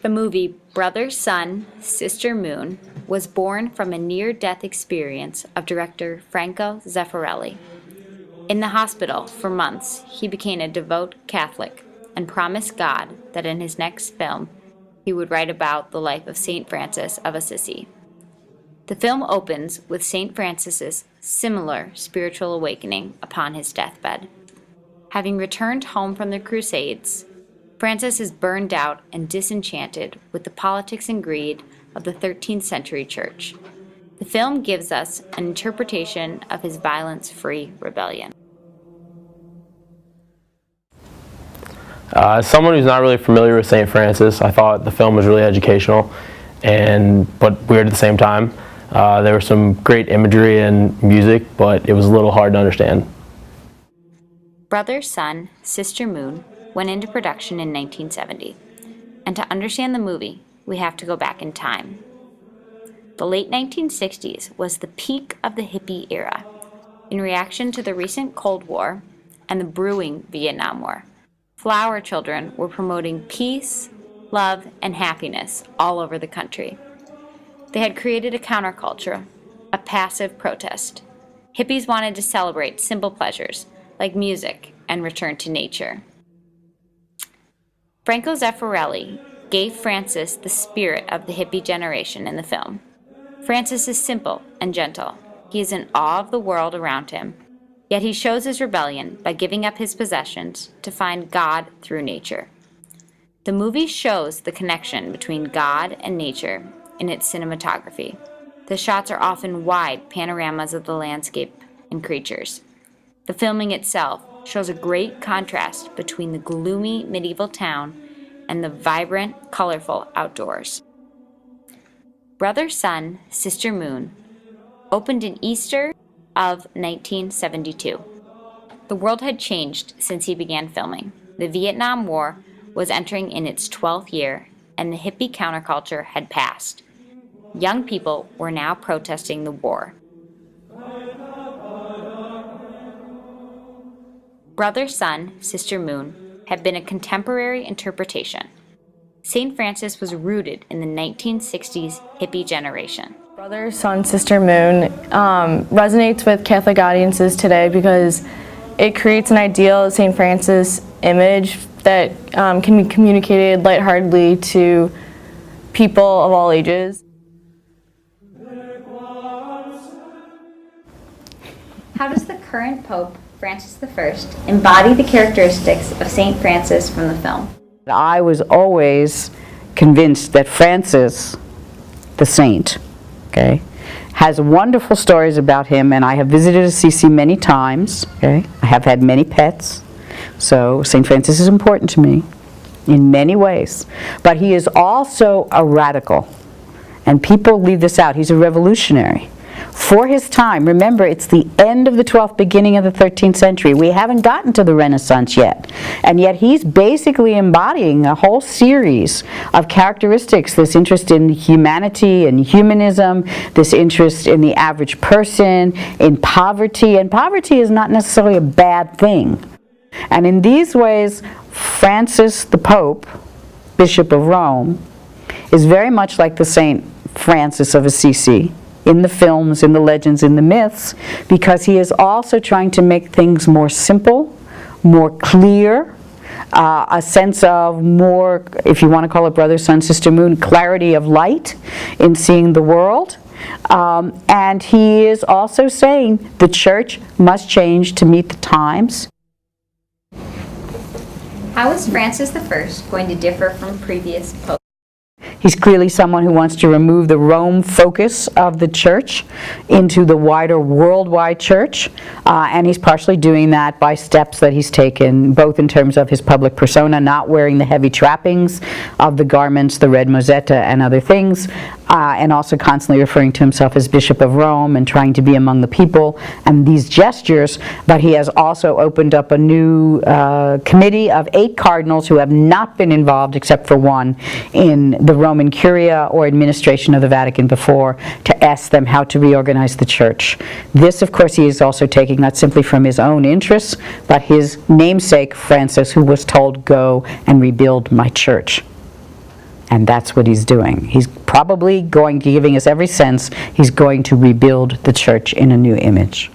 The movie Brother, Sun, Sister, Moon was born from a near-death experience of director Franco Zeffirelli. In the hospital for months, he became a devout Catholic and promised God that in his next film, he would write about the life of St. Francis of Assisi. The film opens with St. Francis's similar spiritual awakening upon his deathbed. Having returned home from the Crusades, Francis is burned out and disenchanted with the politics and greed of the 13th century church. The film gives us an interpretation of his violence-free rebellion. As someone who's not really familiar with St. Francis, I thought the film was really educational, but weird at the same time. There was some great imagery and music, but it was a little hard to understand. Brother, Sun, Sister, Moon went into production in 1970. And to understand the movie, we have to go back in time. The late 1960s was the peak of the hippie era. In reaction to the recent Cold War and the brewing Vietnam War, flower children were promoting peace, love, and happiness all over the country. They had created a counterculture, a passive protest. Hippies wanted to celebrate simple pleasures like music and return to nature. Franco Zeffirelli gave Francis the spirit of the hippie generation in the film. Francis is simple and gentle. He is in awe of the world around him, yet he shows his rebellion by giving up his possessions to find God through nature. The movie shows the connection between God and nature in its cinematography. The shots are often wide panoramas of the landscape and creatures. The filming itself shows a great contrast between the gloomy medieval town and the vibrant, colorful outdoors. Brother, Sun, Sister, Moon opened in Easter of 1972. The world had changed since he began filming. The Vietnam War was entering in its 12th year, and the hippie counterculture had passed. Young people were now protesting the war. Brother, Sun, Sister, Moon have been a contemporary interpretation. St. Francis was rooted in the 1960s hippie generation. Brother, Sun, Sister, Moon resonates with Catholic audiences today because it creates an ideal St. Francis image that can be communicated lightheartedly to people of all ages. How does the current Pope, Francis I, embody the characteristics of St. Francis from the film? I was always convinced that Francis, the saint, has wonderful stories about him, and I have visited Assisi many times. I have had many pets, so St. Francis is important to me in many ways. But he is also a radical, and people leave this out. He's a revolutionary. For his time, remember, it's the end of the 12th, beginning of the 13th century. We haven't gotten to the Renaissance yet. And yet he's basically embodying a whole series of characteristics, this interest in humanity and humanism, this interest in the average person, in poverty. And poverty is not necessarily a bad thing. And in these ways, Francis the Pope, Bishop of Rome, is very much like the Saint Francis of Assisi, in the films, in the legends, in the myths, because he is also trying to make things more simple, more clear, a sense of more, if you want to call it Brother, Sun, Sister, Moon, clarity of light in seeing the world. And he is also saying the church must change to meet the times. How is Francis I going to differ from previous popes? He's clearly someone who wants to remove the Rome focus of the church into the wider worldwide church, and he's partially doing that by steps that he's taken, both in terms of his public persona, not wearing the heavy trappings of the garments, the red mozzetta, and other things, and also constantly referring to himself as Bishop of Rome and trying to be among the people, and these gestures. But he has also opened up a new committee of 8 cardinals who have not been involved, except for one, in the Roman Curia or administration of the Vatican before, to ask them how to reorganize the church. This, of course, he is also taking not simply from his own interests, but his namesake, Francis, who was told, "Go and rebuild my church." And that's what he's doing. He's probably giving us every sense he's going to rebuild the church in a new image.